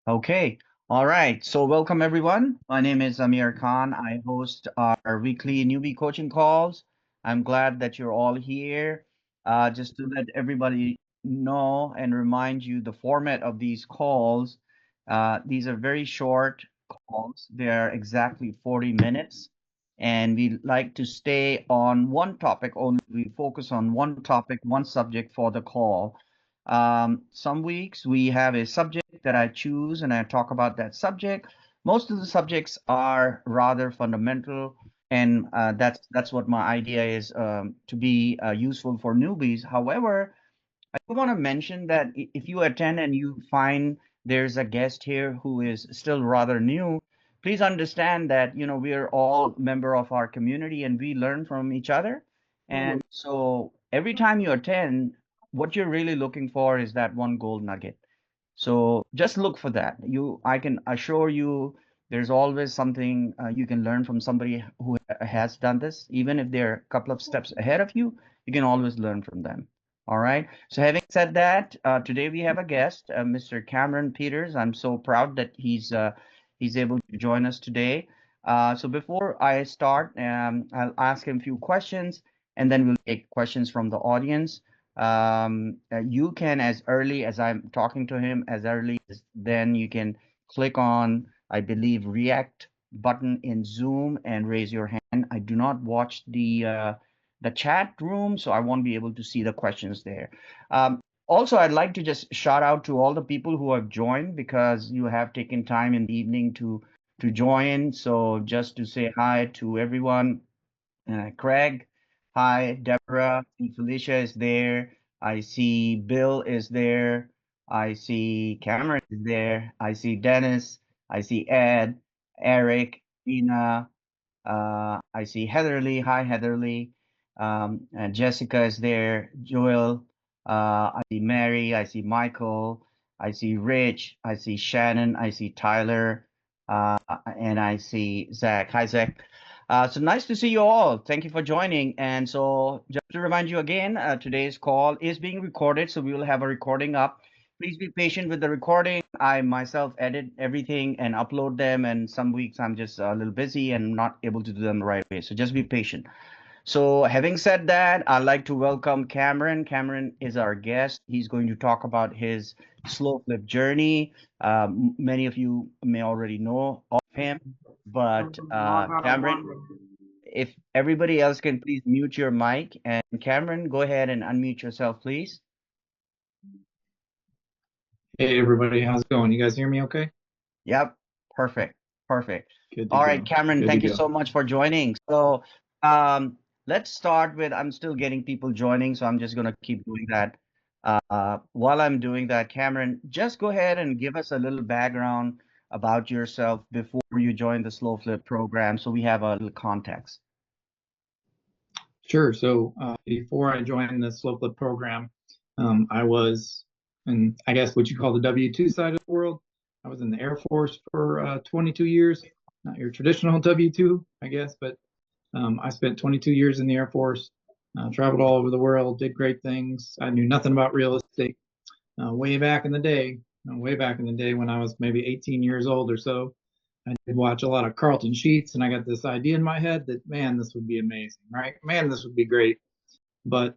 Okay. All right. So welcome everyone. My name is Amir Khan. I host our weekly newbie coaching calls. I'm glad that you're all here. Just to let everybody know and remind you the format of these calls. These are very short calls. They are exactly 40 minutes. And we like to stay on one topic only. We focus on one topic, one subject for the call. Some weeks we have a subject that I choose and I talk about that subject. Most of the subjects are rather fundamental, and that's what my idea is to be useful for newbies. However, I do want to mention that if you attend and you find there's a guest here who is still rather new, please understand that we are all member of our community and we learn from each other. And so every time you attend, what you're really looking for is that one gold nugget. So just look for that. I can assure you, there's always something you can learn from somebody who has done this. Even if they're a couple of steps ahead of you, you can always learn from them. All right. So having said that, today we have a guest, Mr. Cameron Peters. I'm so proud that he's able to join us today. So before I start, I'll ask him a few questions, and then we'll take questions from the audience. You can, as early as I'm talking to him, as early as then you can click on, I believe, react button in Zoom and raise your hand. I do not watch the chat room, so I won't be able to see the questions there. Also, I'd like to just shout out to all the people who have joined because you have taken time in the evening to join. So just to say hi to everyone. Craig, hi, Deborah, and Felicia is there. I see Bill is there. I see Cameron is there. I see Dennis. I see Ed, Eric, Ina. I see Heatherly. Hi, Heatherly. And Jessica is there. Joel. I see Mary. I see Michael. I see Rich. I see Shannon. I see Tyler. And I see Zach. Hi, Zach. So nice to see you all. Thank you for joining. And so just to remind you again, today's call is being recorded, so we will have a recording up. Please be patient with the recording. I myself edit everything and upload them, and some weeks I'm just a little busy and not able to do them the right way. So just be patient. So having said that, I'd like to welcome Cameron. Cameron is our guest. He's going to talk about his slow flip journey. Many of you may already know of him, but Cameron, if everybody else can please mute your mic. And Cameron, go ahead and unmute yourself, please. Hey everybody, how's it going? You guys hear me okay? Yep, perfect, perfect. Good to All go. right, Cameron, Good to thank you go. so much for joining. So let's start with, I'm still getting people joining, so I'm just going to keep doing that. While I'm doing that, Cameron, just go ahead and give us a little background about yourself before you joined the Slow Flip program, so we have a little context. Sure. So before I joined the SlowFlip program, I was in, I guess, what you call the W-2 side of the world. I was in the Air Force for 22 years. Not your traditional W-2, I guess, but I spent 22 years in the Air Force, traveled all over the world, did great things. I knew nothing about real estate way back in the day, way back in the day when I was maybe 18 years old or so. I did watch a lot of Carlton Sheets, and I got this idea in my head that, man, this would be amazing, right? Man, this would be great. But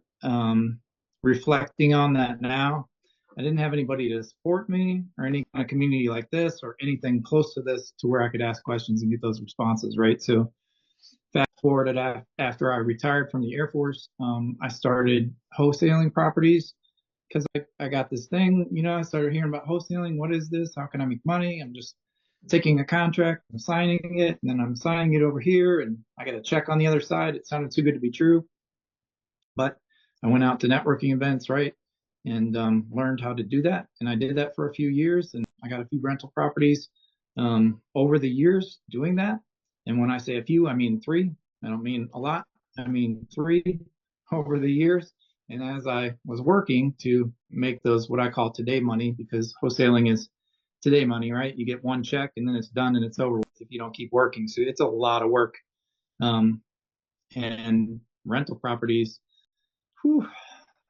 reflecting on that now, I didn't have anybody to support me or any kind of community like this or anything close to this to where I could ask questions and get those responses, right? So fast forward after I retired from the Air Force, I started wholesaling properties because I got this thing, I started hearing about wholesaling. What is this? How can I make money? I'm just taking a contract, I'm signing it, and then I'm signing it over here, and I got a check on the other side. It sounded too good to be true. But I went out to networking events, right, and learned how to do that. And I did that for a few years, and I got a few rental properties over the years doing that. And when I say a few, I mean three. I don't mean a lot. I mean three over the years. And as I was working to make those what I call today money, because wholesaling is today money, right? You get one check and then it's done and it's over with if you don't keep working. So it's a lot of work. And rental properties, whew,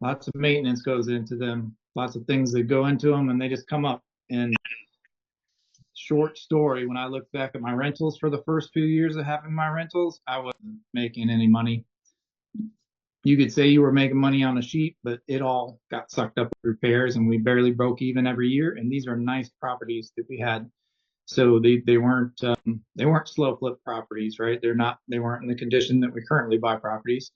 lots of maintenance goes into them, lots of things that go into them, and they just come up. And short story, when I look back at my rentals for the first few years of having my rentals, I wasn't making any money. You could say you were making money on a sheet, but it all got sucked up with repairs, and we barely broke even every year. And these are nice properties that we had, so they weren't slow flip properties, right? They weren't in the condition that we currently buy properties,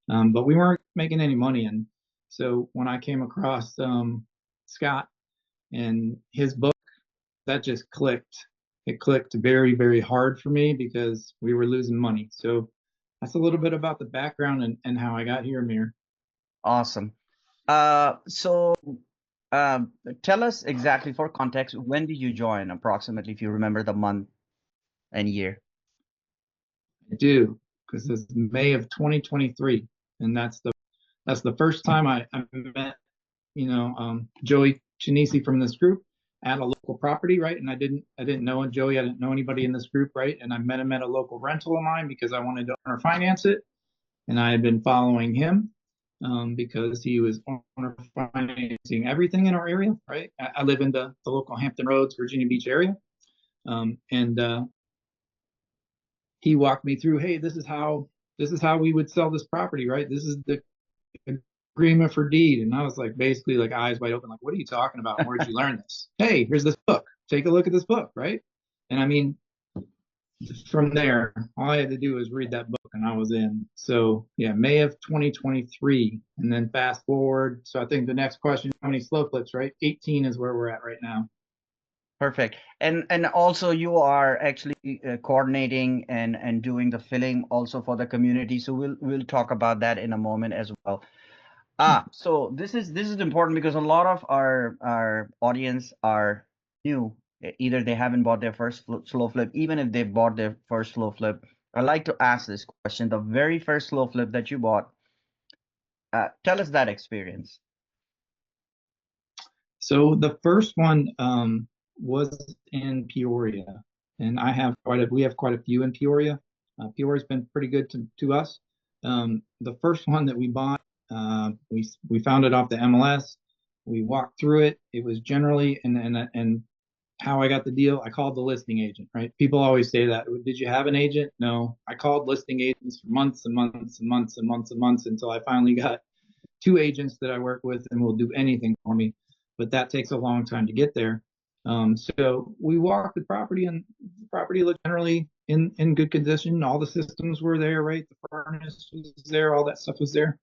but we weren't making any money. And so when I came across Scott and his book, that just clicked. It clicked very, very hard for me because we were losing money. So that's a little bit about the background and how I got here, Amir. Awesome. So tell us exactly for context, when did you join approximately, if you remember the month and year? I do, because it's May of 2023, and that's the first time I met Joey Chinisi from this group at a local property, right? And I didn't know Joey, I didn't know anybody in this group, right? And I met him at a local rental of mine because I wanted to owner finance it, and I had been following him because he was owner financing everything in our area, right? I live in the local Hampton Roads, Virginia Beach area, and he walked me through, hey, this is how we would sell this property, right? This is the agreement for deed. And I was like, basically, like, eyes wide open, like, what are you talking about? Where'd you learn this? Hey, here's this book. Take a look at this book, right? And I mean, from there, all I had to do was read that book and I was in. So yeah, May of 2023. And then fast forward. So I think the next question, how many slow flips, right? 18 is where we're at right now. Perfect. And also you are actually coordinating and doing the filling also for the community. So we'll talk about that in a moment as well. So this is important because a lot of our audience are new. Either they haven't bought their first slow flip, even if they bought their first slow flip. I like to ask this question: the very first slow flip that you bought, tell us that experience. So the first one was in Peoria, and we have quite a few in Peoria. Peoria's been pretty good to us. The first one that we bought, we found it off the MLS. We walked through it. It was generally and how I got the deal. I called the listing agent, right? People always say that. Did you have an agent? No. I called listing agents for months and months and months and months and months until I finally got two agents that I work with and will do anything for me, but that takes a long time to get there. So we walked the property, and the property looked generally in good condition. All the systems were there, right? The furnace was there, all that stuff was there.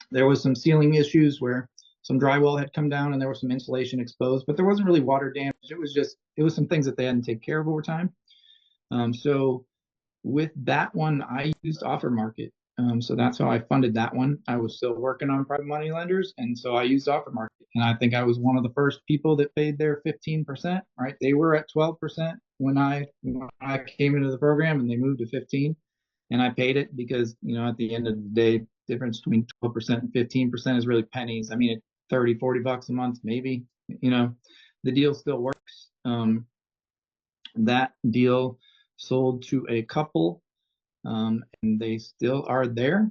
There was some ceiling issues where some drywall had come down and there was some insulation exposed, but there wasn't really water damage. It was some things that they hadn't taken care of over time. So with that one, I used offer market. So that's how I funded that one. I was still working on private money lenders, and so I used offer market. And I think I was one of the first people that paid their 15%, right? They were at 12% when I came into the program, and they moved to 15. And I paid it because, at the end of the day, difference between 12% and 15% is really pennies. I mean, it's 30, 40 bucks a month, maybe, the deal still works. That deal sold to a couple, and they still are there.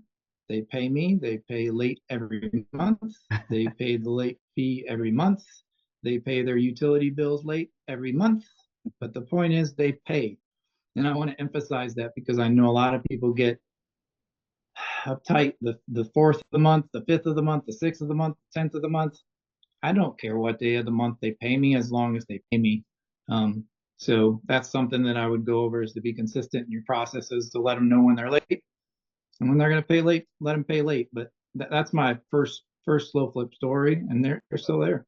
They pay me. They pay late every month. They pay the late fee every month. They pay their utility bills late every month. But the point is, they pay. And I want to emphasize that because I know a lot of people get uptight the fourth of the month, the fifth of the month, the sixth of the month, 10th of the month. I don't care what day of the month they pay me as long as they pay me. So that's something that I would go over, is to be consistent in your processes, to let them know when they're late, and when they're going to pay late, let them pay late. But that's my first slow flip story, and they're still there.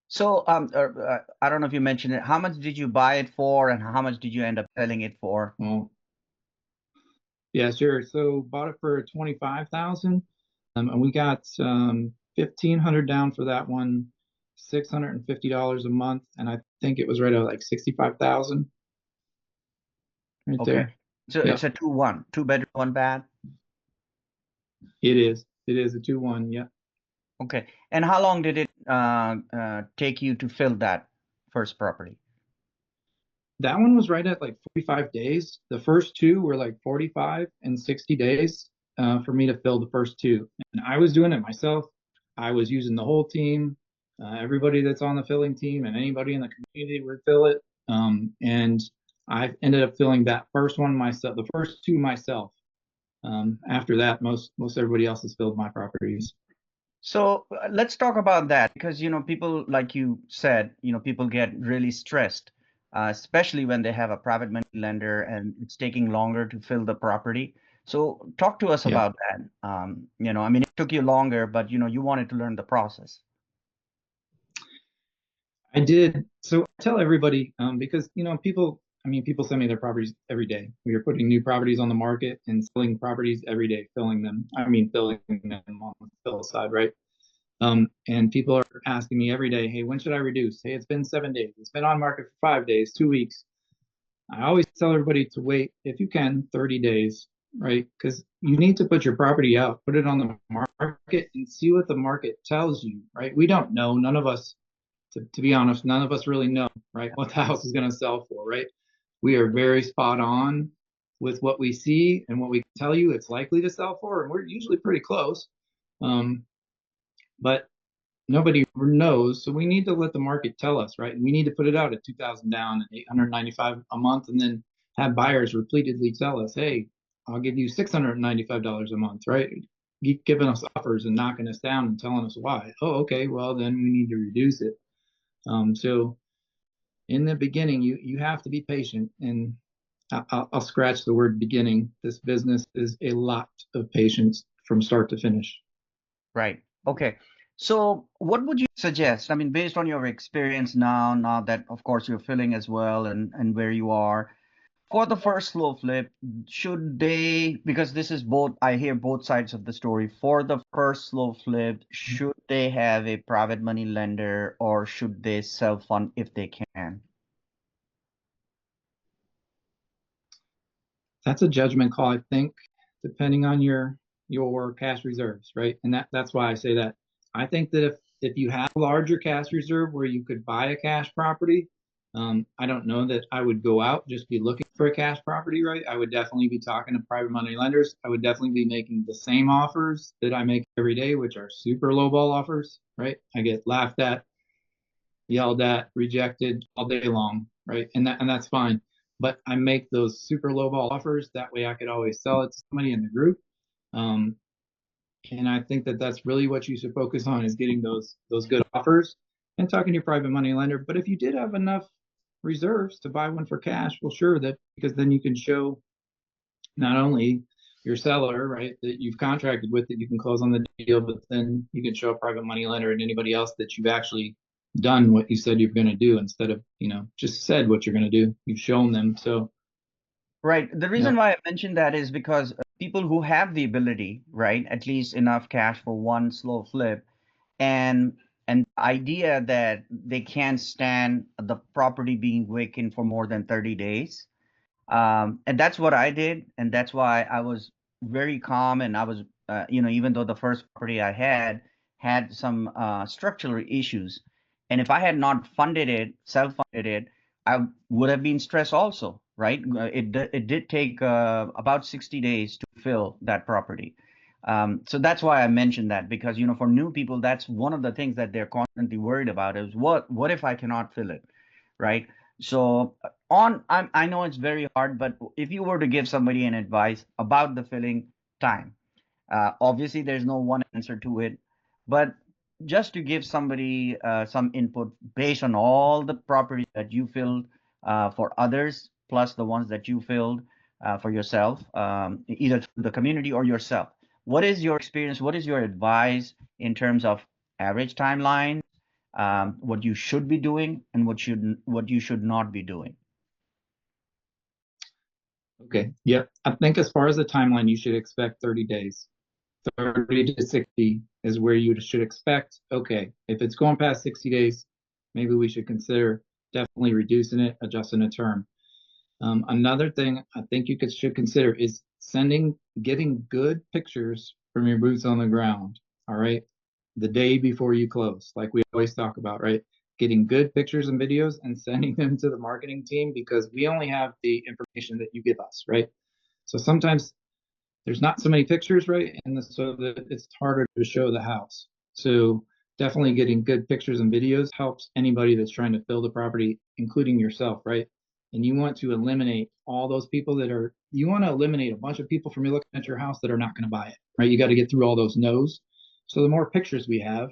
So I don't know if you mentioned it. How much did you buy it for, and how much did you end up selling it for? Well, yeah, sure. So bought it for 25,000, and we got 1,500 down for that one, $650 a month, and I think it was right at like 65,000 right Okay. there. So Yeah, it's a 2-1, 2 bedroom, 1 bath. it is. It is a 2-1. Yeah. Okay. And how long did it take you to fill that first property? That one was right at like 45 days. The first two were like 45 and 60 days for me to fill the first two. And I was doing it myself. I was using the whole team. Everybody that's on the filling team and anybody in the community would fill it. And I ended up filling that first one myself, the first two myself. After that, most everybody else has filled my properties. So let's talk about that because people, like you said, people get really stressed, especially when they have a private money lender and it's taking longer to fill the property. So talk to us Yeah, about that. I mean, it took you longer, but you wanted to learn the process. I did. So I tell everybody, because people, I mean, people send me their properties every day. We are putting new properties on the market and selling properties every day, filling them. I mean, filling them on the fill side, right? And people are asking me every day, hey, when should I reduce? Hey, it's been 7 days. It's been on market for 5 days, 2 weeks. I always tell everybody to wait, if you can, 30 days, right? Because you need to put your property out, put it on the market, and see what the market tells you, right? We don't know. None of us, to be honest, none of us really know, right, what the house is going to sell for, right? We are very spot on with what we see and what we tell you it's likely to sell for, and we're usually pretty close. Um, but nobody knows, so we need to let the market tell us, right? We need to put it out at 2,000 down and 895 a month, and then have buyers repeatedly tell us, hey, I'll give you $695 a month, right? Keep giving us offers and knocking us down and telling us why. Oh, okay, well then we need to reduce it. So in the beginning, you have to be patient, and I'll scratch the word beginning. This business is a lot of patience from start to finish. Right. Okay. So what would you suggest? I mean, based on your experience now that of course you're filling as well and where you are, for the first slow flip, should they, because this is both, I hear both sides of the story. For the first slow flip, should they have a private money lender or should they self-fund if they can? That's a judgment call, I think, depending on your cash reserves, right? And that's why I say that. I think that if you have a larger cash reserve where you could buy a cash property, I don't know that I would go out just be looking for a cash property, right? I would definitely be talking to private money lenders. I would definitely be making the same offers that I make every day, which are super low ball offers, right? I get laughed at, yelled at, rejected all day long, right? And that's fine. But I make those super low ball offers. That way I could always sell it to somebody in the group. Um, and I think that that's really what you should focus on, is getting those good offers and talking to your private money lender. But if you did have enough reserves to buy one for cash, well, sure, that because then you can show not only your seller, right, that you've contracted with, that you can close on the deal, but then you can show a private money lender and anybody else that you've actually done what you said you're going to do, instead of just said what you're going to do. You've shown them. So Right. The yeah. reason why I mentioned that is because people who have the ability, right, at least enough cash for one slow flip, and the idea that they can't stand the property being vacant for more than 30 days. And that's what I did, and that's why I was very calm. And I was, even though the first property I had some structural issues, and if I had not funded it, self-funded it, I would have been stressed also, right? It did take about 60 days to fill that property. So that's why I mentioned that, because for new people, that's one of the things that they're constantly worried about is what if I cannot fill it, right? So I know it's very hard, but if you were to give somebody an advice about the filling time, obviously there's no one answer to it, but just to give somebody some input based on all the properties that you filled for others, plus the ones that you filled for yourself, either through the community or yourself. What is your experience? What is your advice in terms of average timeline, what you should be doing, and what you should not be doing? Okay. Yep. I think as far as the timeline, you should expect 30 days. 30 to 60 is where you should expect. Okay, if it's going past 60 days, maybe we should consider definitely reducing it, adjusting the term. Another thing I think should consider is getting good pictures from your boots on the ground. All right, the day before you close, like we always talk about, right? Getting good pictures and videos and sending them to the marketing team, because we only have the information that you give us, right? So sometimes there's not so many pictures, right? And so that it's harder to show the house. So definitely getting good pictures and videos helps anybody that's trying to fill the property, including yourself, right? And you want to eliminate all those people you want to eliminate a bunch of people from looking at your house that are not going to buy it, right? You got to get through all those no's. So the more pictures we have,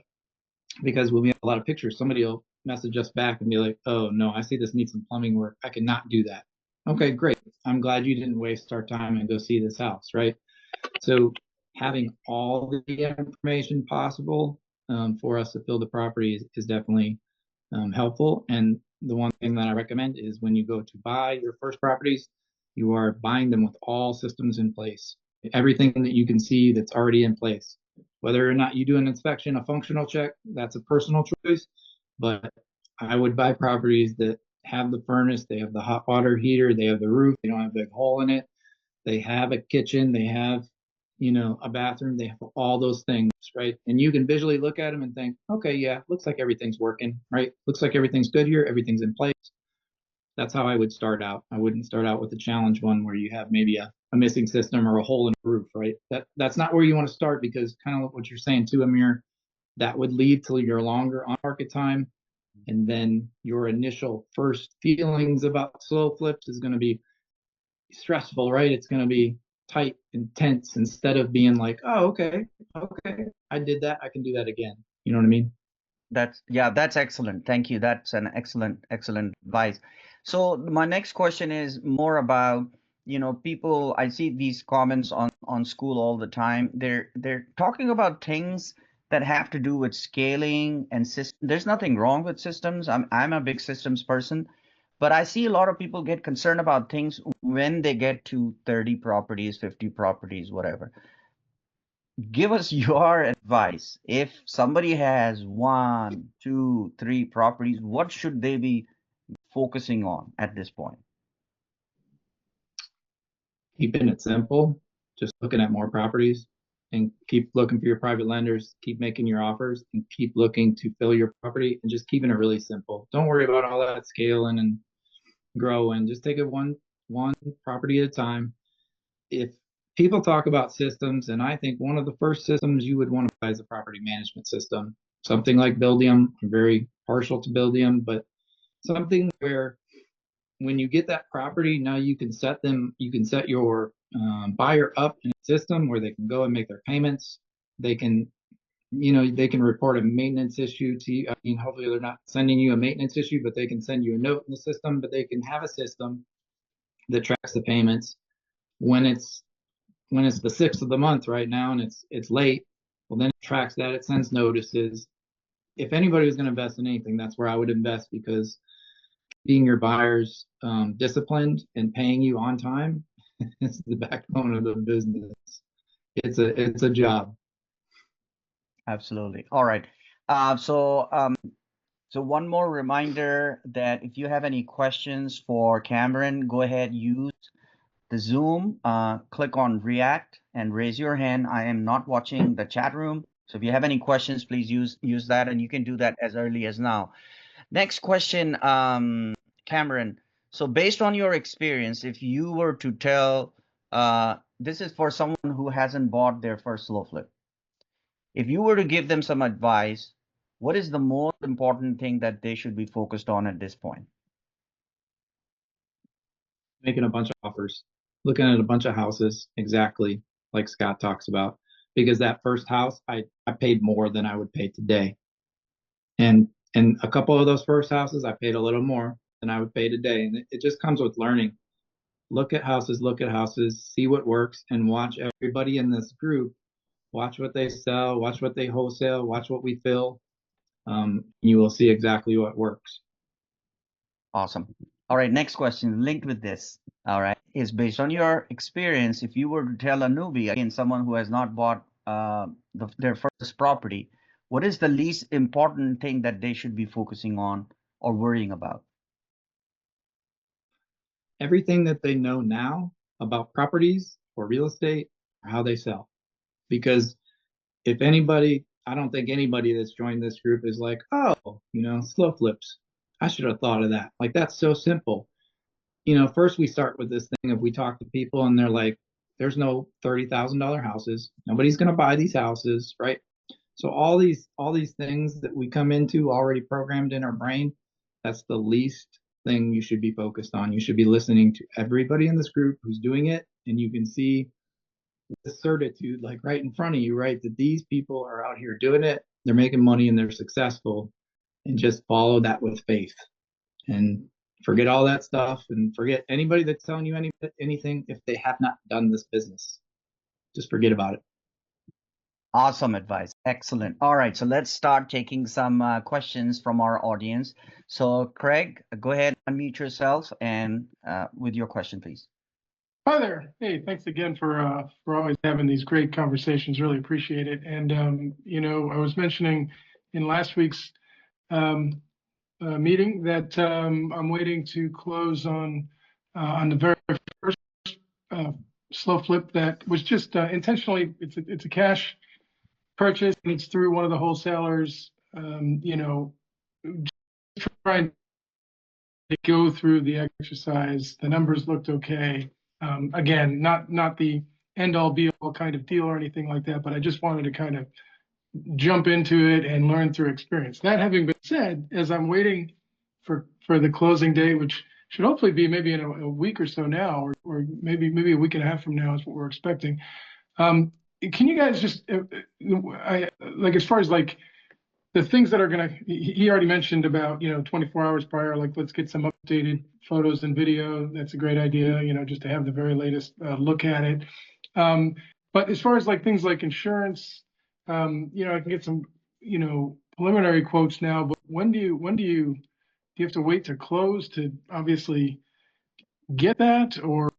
because when we have a lot of pictures, somebody will message us back and be like, oh, no, I see this needs some plumbing work. I cannot do that. Okay, great. I'm glad you didn't waste our time and go see this house, right? So having all the information possible for us to fill the property is definitely helpful. And the one thing that I recommend is when you go to buy your first properties, you are buying them with all systems in place. Everything that you can see that's already in place. Whether or not you do an inspection, a functional check, that's a personal choice. But I would buy properties that have the furnace, they have the hot water heater, they have the roof, they don't have a big hole in it, they have a kitchen, they have, a bathroom, they have all those things, right? And you can visually look at them and think, okay, yeah, looks like everything's working, right? Looks like everything's good here, everything's in place. That's how I would start out. I wouldn't start out with a challenge one where you have maybe a missing system or a hole in the roof, right? That's not where you want to start, because kind of what you're saying too, Amir, that would lead to your longer on market time. And then your initial first feelings about slow flips is going to be stressful, right? It's going to be tight and tense instead of being like, oh, okay, I did that. I can do that again. You know what I mean? That's excellent. Thank you. That's an excellent advice. So my next question is more about, people, I see these comments on school all the time. They're talking about things that have to do with scaling and system. There's nothing wrong with systems. I'm a big systems person, but I see a lot of people get concerned about things when they get to 30 properties, 50 properties, whatever. Give us your advice. If somebody has one, two, three properties, what should they be focusing on at this point? Keeping it simple, just looking at more properties and keep looking for your private lenders, keep making your offers and keep looking to fill your property and just keeping it really simple. Don't worry about all that scaling and growing. Just take it one property at a time. If people talk about systems, and I think one of the first systems you would want to buy is a property management system. Something like Buildium. I'm very partial to Buildium, but something where when you get that property, now you can set your buyer up in a system where they can go and make their payments. They can, they can report a maintenance issue to you. I mean, hopefully they're not sending you a maintenance issue, but they can send you a note in the system, but they can have a system that tracks the payments when it's the 6th of the month right now and it's late. Well, then it tracks that, it sends notices. If anybody was going to invest in anything, that's where I would invest, because being your buyers disciplined and paying you on time is the backbone of the business. It's a job. Absolutely. All right. So one more reminder that if you have any questions for Cameron, go ahead, use the Zoom, click on React and raise your hand. I am not watching the chat room. So if you have any questions, please use that, and you can do that as early as now. Next question, Cameron. So based on your experience, if you were to tell, this is for someone who hasn't bought their first slow flip. If you were to give them some advice, what is the most important thing that they should be focused on at this point? Making a bunch of offers, looking at a bunch of houses, exactly like Scott talks about, because that first house, I paid more than I would pay today. And a couple of those first houses, I paid a little more than I would pay today. And it just comes with learning. Look at houses, see what works, and watch everybody in this group. Watch what they sell, watch what they wholesale, watch what we fill. You will see exactly what works. Awesome. All right, next question linked with this, all right, is based on your experience, if you were to tell a newbie, again, someone who has not bought their first property, what is the least important thing that they should be focusing on or worrying about? Everything that they know now about properties or real estate or how they sell. Because if anybody, I don't think anybody that's joined this group is like, oh, slow flips. I should have thought of that. Like, that's so simple. First we start with this thing of we talk to people and they're like, there's no $30,000 houses. Nobody's going to buy these houses, right? So all these things that we come into already programmed in our brain, that's the least thing you should be focused on. You should be listening to everybody in this group who's doing it, and you can see the certitude, like right in front of you, right? That these people are out here doing it, they're making money and they're successful, and just follow that with faith and forget all that stuff and forget anybody that's telling you anything if they have not done this business. Just forget about it. Awesome advice. Excellent. All right, so let's start taking some questions from our audience. So, Craig, go ahead, unmute yourself and with your question, please. Hi there. Hey, thanks again for always having these great conversations. Really appreciate it. And I was mentioning in last week's meeting that I'm waiting to close on the very first SlowFlip that was just intentionally. It's a cash purchase, and it's through one of the wholesalers. Just trying to go through the exercise. The numbers looked okay. Again, not the end all be all kind of deal or anything like that, but I just wanted to kind of jump into it and learn through experience. That having been said, as I'm waiting for the closing date, which should hopefully be maybe in a week or so now, or maybe a week and a half from now is what we're expecting. Can you guys just, as far as like the things that are going to, he already mentioned about, 24 hours prior, like let's get some updated photos and video. That's a great idea, just to have the very latest look at it. But as far as like things like insurance, I can get some, preliminary quotes now, but when do you have to wait to close to obviously get that? Or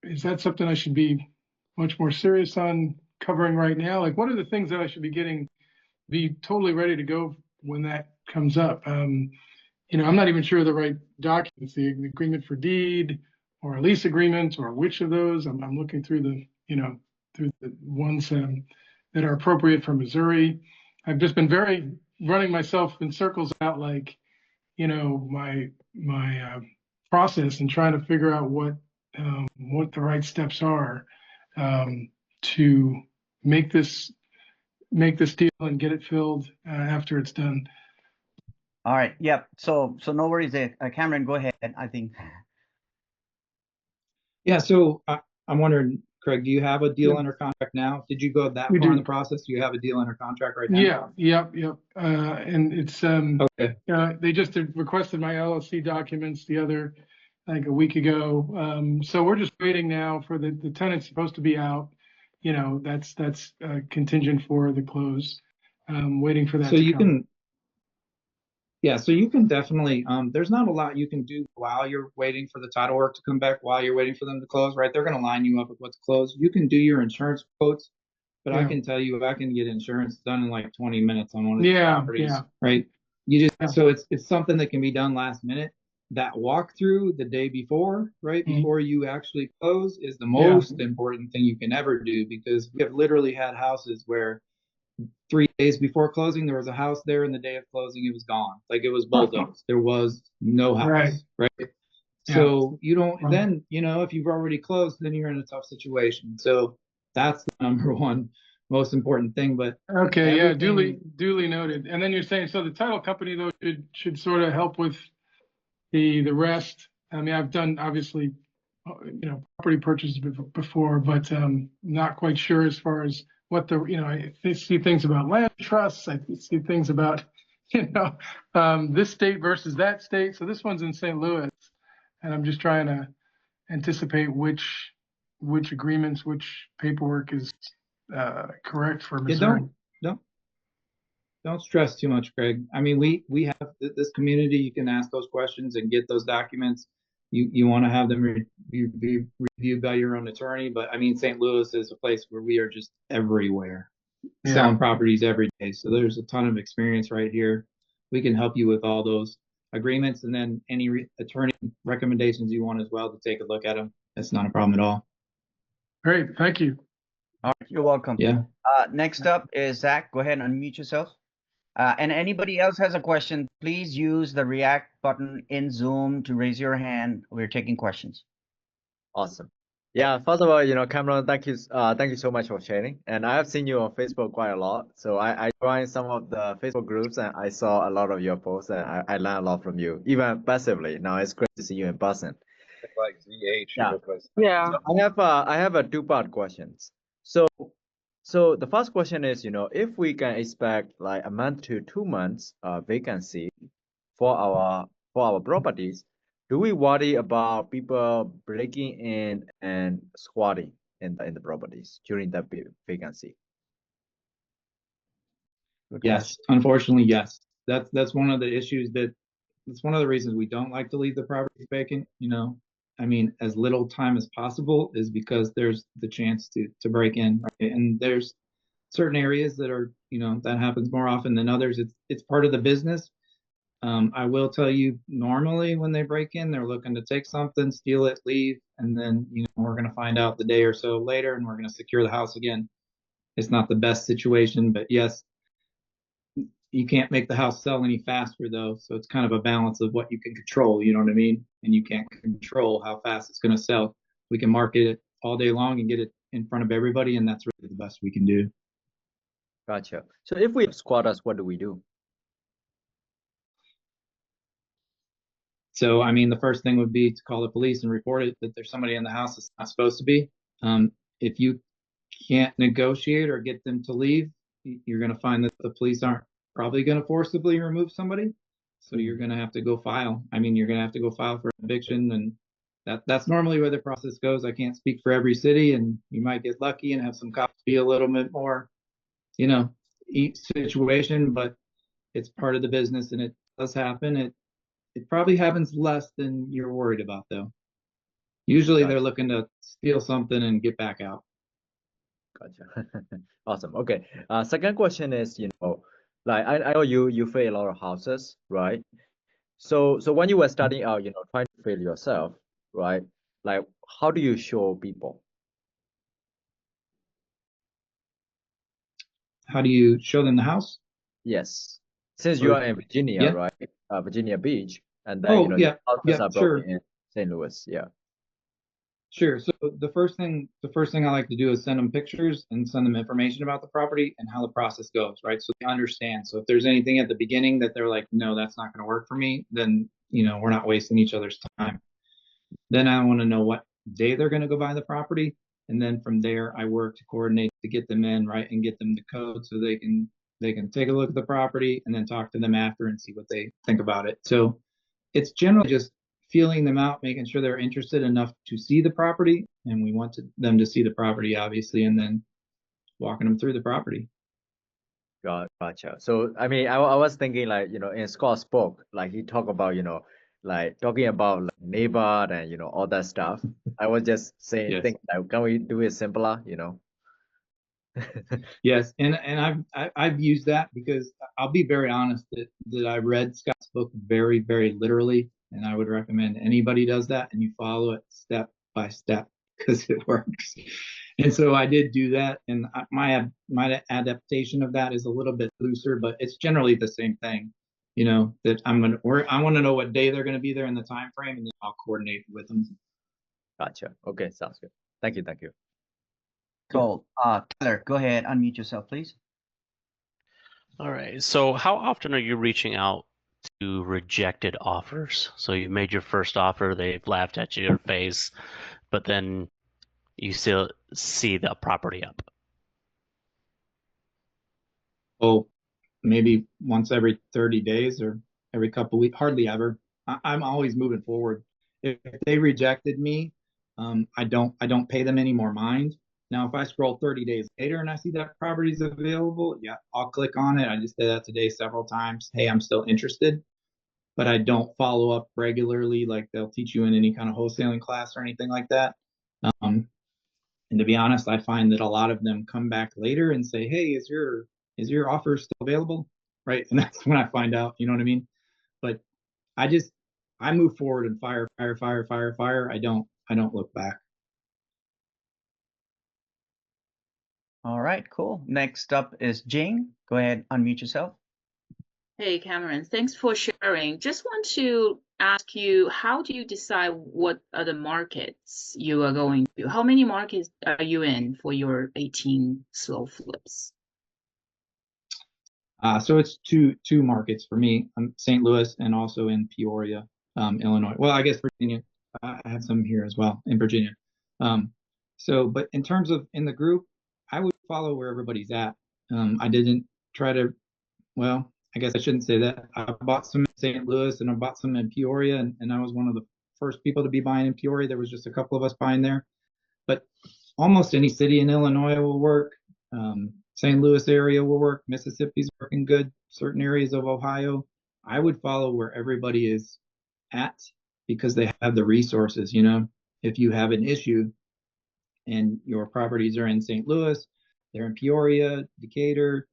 is that something I should be much more serious on covering right now? Like, what are the things that I should be totally ready to go when that comes up? I'm not even sure the right documents, the agreement for deed or a lease agreement, or which of those. I'm looking through through the ones that are appropriate for Missouri. I've just been running myself in circles about like, my process and trying to figure out what the right steps are to make this deal and get it filled after it's done. All right. Yep. So no worries there. Cameron, go ahead. I think. Yeah. So I'm wondering, Craig, do you have a deal Yeah. under contract now? Did you go that We far in do. the process? Do you have a deal under contract right now? Yeah. Yep. And it's Okay. they just requested my LLC documents the other, like a week ago. So we're just waiting now for the tenant's supposed to be out. That's contingent for the close. Waiting for that So to you come. can, yeah, so you can definitely, there's not a lot you can do while you're waiting for the title work to come back, while you're waiting for them to close, right? They're going to line you up with what's closed. You can do your insurance quotes, but I Yeah. can tell you, I can get insurance done in like 20 minutes on one of these Yeah. properties, Yeah. right? You just, Yeah. so it's something that can be done last minute. That walkthrough the day before, right? Mhm. Before you actually close is the Yeah. most important thing you can ever do, because we have literally had houses where 3 days before closing, there was a house there, and the day of closing, it was gone. Like it was bulldozed. There was no house, right? Yeah. So you don't, then, if you've already closed, then you're in a tough situation. So that's the number one most important thing. But Okay, yeah, everything, duly noted. And then you're saying, so the title company though should sort of help with the rest. I mean, I've done obviously, property purchases before, but not quite sure as far as what I see things about land trusts. I see things about, this state versus that state. So this one's in St. Louis, and I'm just trying to anticipate which agreements, which paperwork is correct for yeah, Missouri. don't don't stress too much, Craig. I mean, we have this community. You can ask those questions and get those documents. You want to have them be reviewed by your own attorney, but I mean, St. Louis is a place where we are just everywhere, selling properties every day. So there's a ton of experience right here. We can help you with all those agreements, and then any attorney recommendations you want as well to take a look at them. That's not a problem at all. Great, thank you. All right, you're welcome. Yeah. Next up is Zach. Go ahead and unmute yourself. And anybody else has a question, please use the react button in Zoom to raise your hand. We're taking questions. Awesome. Yeah, first of all, Cameron, thank you so much for sharing. And I have seen you on Facebook quite a lot. So I joined some of the Facebook groups and I saw a lot of your posts and I learned a lot from you, even passively. Now it's great to see you in person. Like ZH, Yeah. Yeah. So I have a two-part questions. So the first question is, if we can expect like a month to 2 months vacancy for our properties, do we worry about people breaking in and squatting in the properties during that vacancy? Good Yes, unfortunately, yes. That's one of the issues it's one of the reasons we don't like to leave the properties vacant, I mean, as little time as possible is because there's the chance to break in, right? And there's certain areas that are, that happens more often than others. It's part of the business. I will tell you, normally when they break in, they're looking to take something, steal it, leave, and then, we're going to find out the day or so later and we're going to secure the house again. It's not the best situation, but yes, you can't make the house sell any faster though. So it's kind of a balance of what you can control, you know what I mean? And you can't control how fast it's going to sell. We can market it all day long and get it in front of everybody, and that's really the best we can do. Gotcha. So if we have squatters, what do we do? So, I mean, the first thing would be to call the police and report it that there's somebody in the house that's not supposed to be. If you can't negotiate or get them to leave, you're going to find that the police aren't probably going to forcibly remove somebody. So you're going to have to go file. I mean, you're going to have to go file for eviction, and that's normally where the process goes. I can't speak for every city, and you might get lucky and have some cops be a little bit more, each situation, but it's part of the business and it does happen. It probably happens less than you're worried about, though. Usually they're looking to steal something and get back out. Gotcha. Awesome. Okay. Second question is, like I know you fail a lot of houses, right? So when you were starting out, trying to fail yourself, right? Like, how do you show people? How do you show them the house? Yes. Since you are in Virginia, Yeah. right? Virginia Beach, and then, Oh, yeah, houses yeah, are sure. broken in St. Louis. Yeah. Sure. So the first thing I like to do is send them pictures and send them information about the property and how the process goes, right? So they understand. So if there's anything at the beginning that they're like, no, that's not going to work for me, then, we're not wasting each other's time. Then I want to know what day they're going to go buy the property. And then from there, I work to coordinate to get them in, right, and get them the code so they can take a look at the property and then talk to them after and see what they think about it. So it's generally just feeling them out, making sure they're interested enough to see the property. And we want them to see the property, obviously, and then walking them through the property. Gotcha. So, I mean, I was thinking like, in Scott spoke, like he talked about, like talking about like neighbor and, all that stuff. I was just saying, Yes. think like, can we do it simpler, Yes, and I've used that because I'll be very honest that I read Scott's book very, very literally, and I would recommend anybody does that and you follow it step by step because it works. And so I did do that, and my adaptation of that is a little bit looser, but it's generally the same thing. That I want to know what day they're gonna be there in the time frame, and then I'll coordinate with them. Gotcha. Okay, sounds good. Thank you. Cool. Tyler, go ahead, unmute yourself, please. All right. So how often are you reaching out to rejected offers? So you made your first offer, they've laughed at your face, but then you still see the property up. Oh, maybe once every 30 days or every couple weeks, hardly ever. I'm always moving forward. If they rejected me, I don't pay them any more mind. Now, if I scroll 30 days later and I see that property's available, yeah, I'll click on it. I just did that today several times. Hey, I'm still interested, but I don't follow up regularly like they'll teach you in any kind of wholesaling class or anything like that. And to be honest, I find that a lot of them come back later and say, hey, is your offer still available? Right. And that's when I find out, you know what I mean? But I move forward and fire. I don't look back. All right, cool. Next up is Jing. Go ahead, unmute yourself. Hey, Cameron, thanks for sharing. Just want to ask you, how do you decide what other markets you are going to? How many markets are you in for your 18 slow flips? So it's two markets for me. St. Louis and also in Peoria, Illinois. Well, I guess Virginia. I have some here as well in Virginia. But in terms of in the group, I would follow where everybody's at. I didn't try to. Well, I guess I shouldn't say that. I bought some in St. Louis and I bought some in Peoria, and I was one of the first people to be buying in Peoria. There was just a couple of us buying there, but almost any city in Illinois will work. St. Louis area will work. Mississippi's working good. Certain areas of Ohio. I would follow where everybody is at because they have the resources. You know, if you have an issue and your properties are in St. Louis, they're in Peoria, Decatur,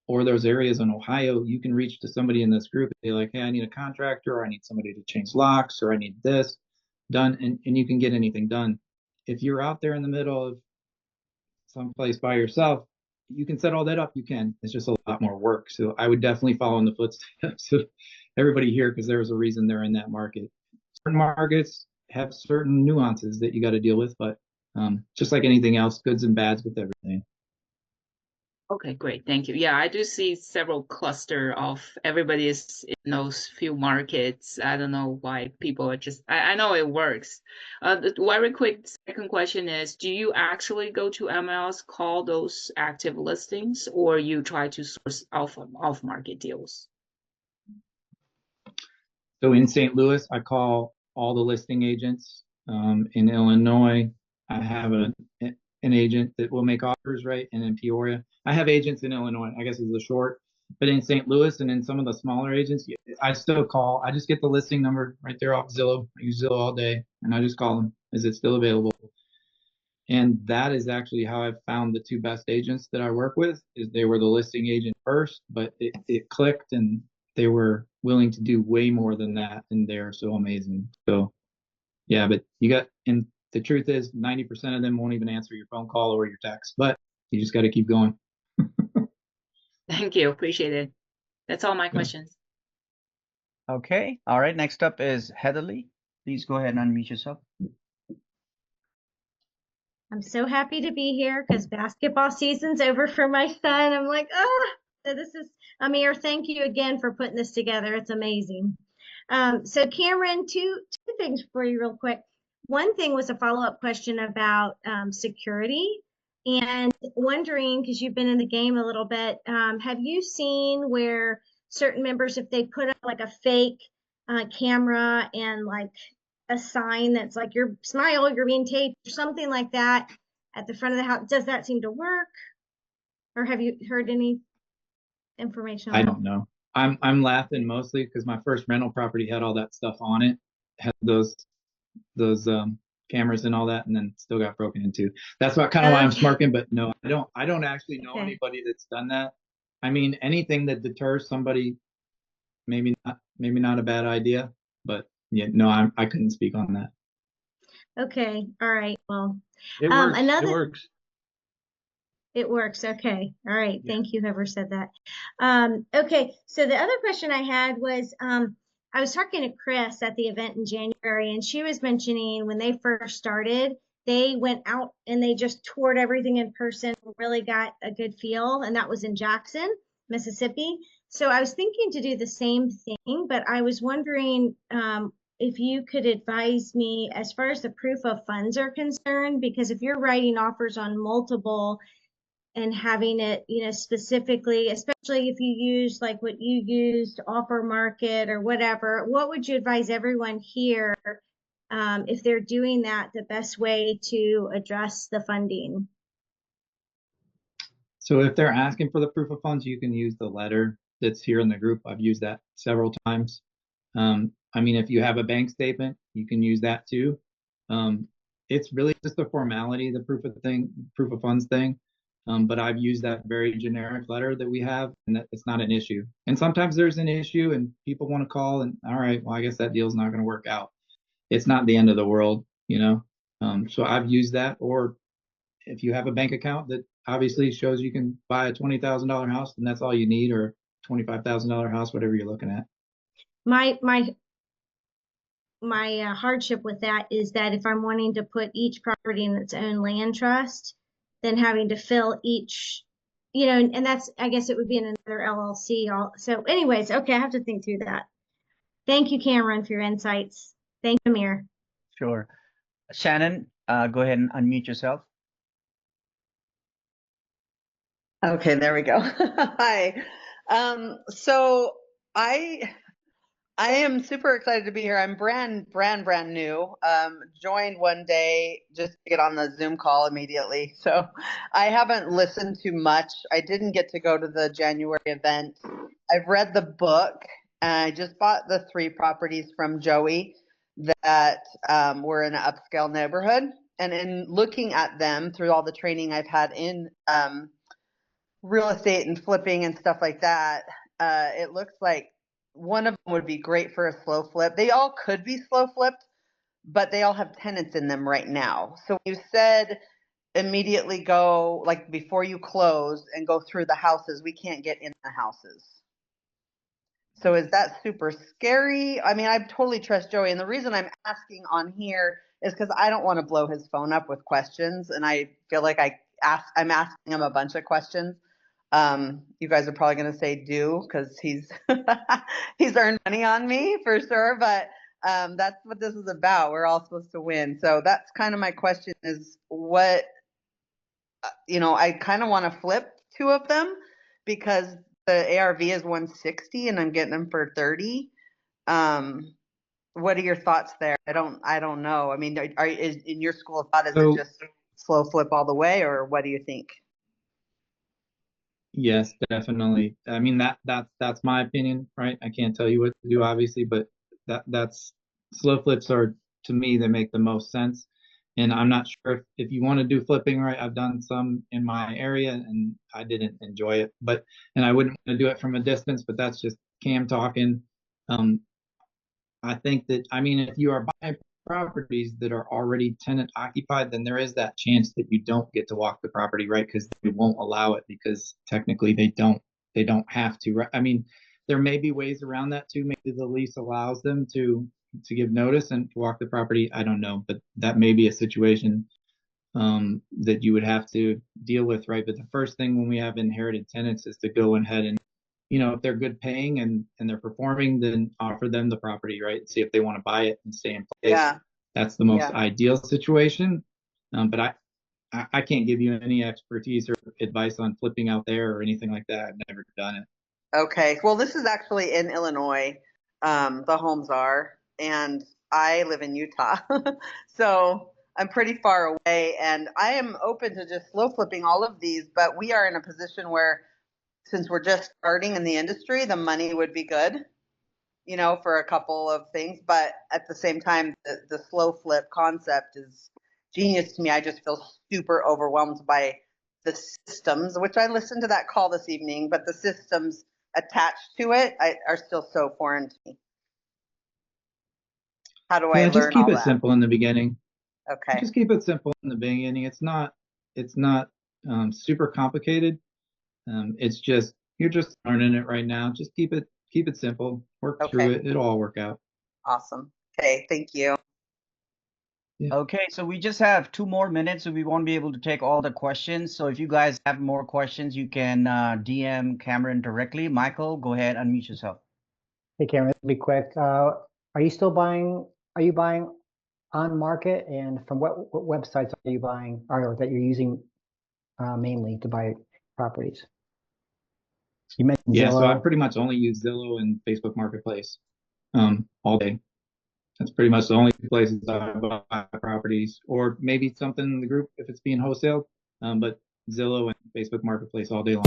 or those areas in Ohio, you can reach to somebody in this group and be like, hey, I need a contractor, or I need somebody to change locks, or I need this done, and you can get anything done. If you're out there in the middle of someplace by yourself, you can set all that up. You can. It's just a lot more work. So I would definitely follow in the footsteps of everybody here because there's a reason they're in that market. Certain markets have certain nuances that you got to deal with, but just like anything else, goods and bads with everything. Okay, great. Thank you. Yeah, I do see several cluster of everybody is in those few markets. I don't know why people are just, I know it works. The very quick second question is, do you actually go to MLS, call those active listings, or you try to source off-market deals? So in St. Louis, I call all the listing agents. In Illinois, I have an agent that will make offers, right? And in Peoria, I have agents in Illinois, I guess is the short. But in St. Louis and in some of the smaller agents, I still call. I just get the listing number right there off Zillow. I use Zillow all day, and I just call them. Is it still available? And that is actually how I've found the two best agents that I work with. Is they were the listing agent first, but it clicked, and they were willing to do way more than that, and they're so amazing. So yeah, but you got, and the truth is 90% of them won't even answer your phone call or your text, but you just got to keep going. Thank you. Appreciate it. That's all my questions. Okay. All right. Next up is Heatherly. Please go ahead and unmute yourself. I'm so happy to be here because basketball season's over for my son. I'm like, oh, so this is Amir. Thank you again for putting this together. It's amazing. So Cameron, two things for you real quick. One thing was a follow-up question about security, and wondering, because you've been in the game a little bit, have you seen where certain members, if they put up like a fake camera and like a sign that's like your smile, you're being taped, or something like that at the front of the house, does that seem to work? Or have you heard any information on I that? don't know. I'm laughing mostly because my first rental property had all that stuff on it, had those cameras and all that, and then still got broken into. That's what kind of why I'm smirking. But no, I don't actually know anybody that's done that. I mean, anything that deters somebody, maybe not a bad idea. But yeah, no, I couldn't speak on that. Okay, all right. Well, it works. It works. It works. Okay. All right. Yeah. Thank you, whoever said that. Okay. So the other question I had was, I was talking to Chris at the event in January, and she was mentioning when they first started, they went out and they just toured everything in person, really got a good feel. And that was in Jackson, Mississippi. So I was thinking to do the same thing, but I was wondering, if you could advise me as far as the proof of funds are concerned, because if you're writing offers on multiple and having it, you know, specifically, especially if you use like what you used, offer market or whatever, what would you advise everyone here if they're doing that, the best way to address the funding? So if they're asking for the proof of funds, you can use the letter that's here in the group. I've used that several times. I mean, if you have a bank statement, you can use that too. It's really just a formality, the proof of funds thing. But I've used that very generic letter that we have, and that it's not an issue. And sometimes there's an issue and people want to call and, all right, well, I guess that deal's not going to work out. It's not the end of the world, you know? So I've used that. Or if you have a bank account that obviously shows you can buy a $20,000 house, and that's all you need, or $25,000 house, whatever you're looking at. My hardship with that is that if I'm wanting to put each property in its own land trust, then having to fill each, and that's, I guess it would be in another LLC. So anyways, okay, I have to think through that. Thank you, Cameron, for your insights. Thank you, Amir. Sure. Shannon, go ahead and unmute yourself. Okay, there we go. Hi. So I am super excited to be here. I'm brand new. Joined one day just to get on the Zoom call immediately. So I haven't listened to much. I didn't get to go to the January event. I've read the book. I just bought the 3 properties from Joey that were in an upscale neighborhood. And in looking at them through all the training I've had in real estate and flipping and stuff like that, it looks like one of them would be great for a slow flip. They all could be slow flipped, but they all have tenants in them right now. So you said immediately go, like before you close and go through the houses, we can't get in the houses. So is that super scary? I mean, I totally trust Joey. And the reason I'm asking on here is because I don't want to blow his phone up with questions. And I feel like I'm asking him a bunch of questions. You guys are probably going to say do, because he's he's earned money on me for sure. But that's what this is about. We're all supposed to win. So that's kind of my question is what, I kind of want to flip 2 of them because the ARV is 160 and I'm getting them for 30. What are your thoughts there? I don't know. I mean, is in your school of thought, is it just slow flip all the way, or what do you think? Yes, definitely. I mean, that's my opinion, right? I can't tell you what to do, obviously, but that's slow flips are, to me, they make the most sense. And I'm not sure if you want to do flipping, right? I've done some in my area and I didn't enjoy it, and I wouldn't want to do it from a distance, but that's just Cam talking. I think that, I mean, if you are buying properties that are already tenant occupied, then there is that chance that you don't get to walk the property, right? Because they won't allow it, because technically they don't have to, right? I mean, there may be ways around that too. Maybe the lease allows them to give notice and to walk the property. I don't know, but that may be a situation that you would have to deal with, right? But the first thing when we have inherited tenants is to go ahead and, if they're good paying and they're performing, then offer them the property, right? See if they want to buy it and stay in place. Yeah. That's the most ideal situation. But I can't give you any expertise or advice on flipping out there or anything like that. I've never done it. Okay. Well, this is actually in Illinois. The homes are, and I live in Utah. So I'm pretty far away, and I am open to just slow flipping all of these, but we are in a position where, since we're just starting in the industry, the money would be good, for a couple of things. But at the same time, the slow flip concept is genius to me. I just feel super overwhelmed by the systems, which I listened to that call this evening, but the systems attached to it are still so foreign to me. How do I learn just keep all it that? simple in the beginning. Okay. Just keep it simple in the beginning. It's not super complicated. It's just, you're just learning it right now. Just keep it simple. Work through it. It'll all work out. Awesome. Okay. Thank you. Yeah. Okay, so we just have 2 more minutes, so we won't be able to take all the questions. So if you guys have more questions, you can DM Cameron directly. Michael, go ahead, unmute yourself. Hey, Cameron, this will be quick. Are you buying on market, and from what websites are you buying, or that you're using mainly to buy properties? You mentioned Yeah, Zillow. so I pretty much only use Zillow and Facebook Marketplace all day. That's pretty much the only places I buy properties, or maybe something in the group if it's being wholesaled. But Zillow and Facebook Marketplace all day long.